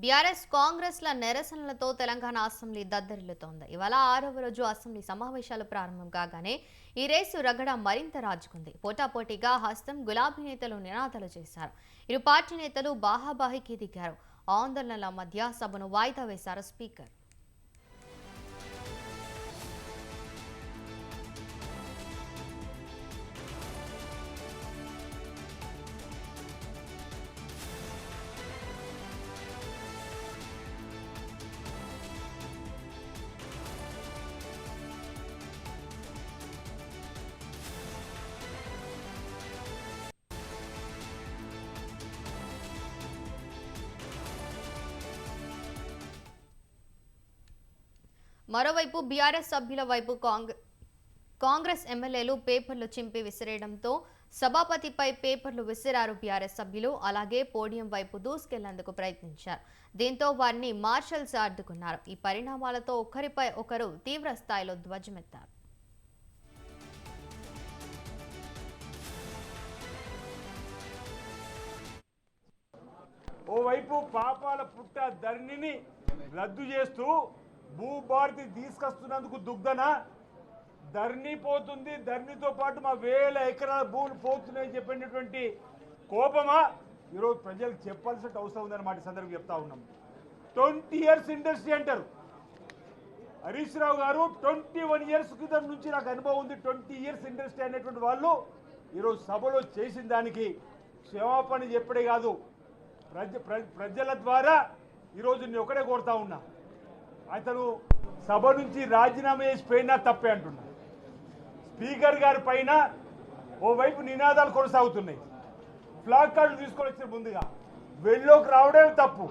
BRS కాంగ్రెస్ల నిరసనలతో Telangana assembly దద్దరిల్లుతోంది. ఇవాళ 6వ రోజు అసెంబ్లీ సమావేశాలు ప్రారంభం కాగానే ఈ రేసు రగడ మరింత రాజుకుంది. పోటాపోటీగా హస్తం, గులాబీ నేతలు నినాదాలు చేశారు. ఇరు పార్టీ నేతలు బాహాబాహికి దిగారు. ఆందోళనల మధ్య సభను వాయిదా వేశారు స్పీకర్. మరోవైపు బీఆర్ఎస్ సభ్యుల వైపు కాంగ్రెస్ ఎమ్మెల్యేలు పేపర్లు చింపి విసిరేయడంతో సభాపతిపై పేపర్లు విసిరారు బీఆర్ఎస్ సభ్యులు. అలాగే పోడియం వైపు దూసుకెళ్లేందుకు ప్రయత్నించారు. దీంతో వారిని మార్షల్స్ అడ్డుకున్నారు. ఈ పరిణామాలతో ఒకరిపై ఒకరు తీవ్ర స్థాయిలో ధ్వజమెత్తారు. ఓవైపు పాపాల పుట్ట ధరణిని రద్దు చేస్తూ భూభారతి తీసుకొస్తున్నందుకు దుగ్ధన ధరణి పోతుంది, ధరణితో పాటు మా వేల ఎకరాల భూములు పోతున్నాయని చెప్పినటువంటి కోపమా ఈరోజు ప్రజలకు చెప్పాల్సిన అవసరం ఉందన్నమాట. సందర్భం చెప్తా ఉన్నాం. 20 years ఇండస్ట్రీ అంటారు హరీష్ రావు గారు. 21 years క్రితం నుంచి నాకు అనుభవం ఉంది. 20 years ఇండస్ట్రీ అనేటువంటి వాళ్ళు ఈరోజు సభలో చేసిన దానికి క్షమాపణ చెప్పడే కాదు, ప్రజల ద్వారా ఈరోజు నేను ఒకటే కోరుతా ఉన్నా, అతను సభ నుంచి రాజీనామా చేసి పోయినా తప్పే అంటున్నా. స్పీకర్ గారి పైన ఓవైపు నినాదాలు కొనసాగుతున్నాయి. ఫ్లాగ్ కార్డులు తీసుకొని వచ్చిన ముందుగా వెళ్ళలోకి రావడమే తప్పు.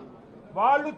వాళ్ళు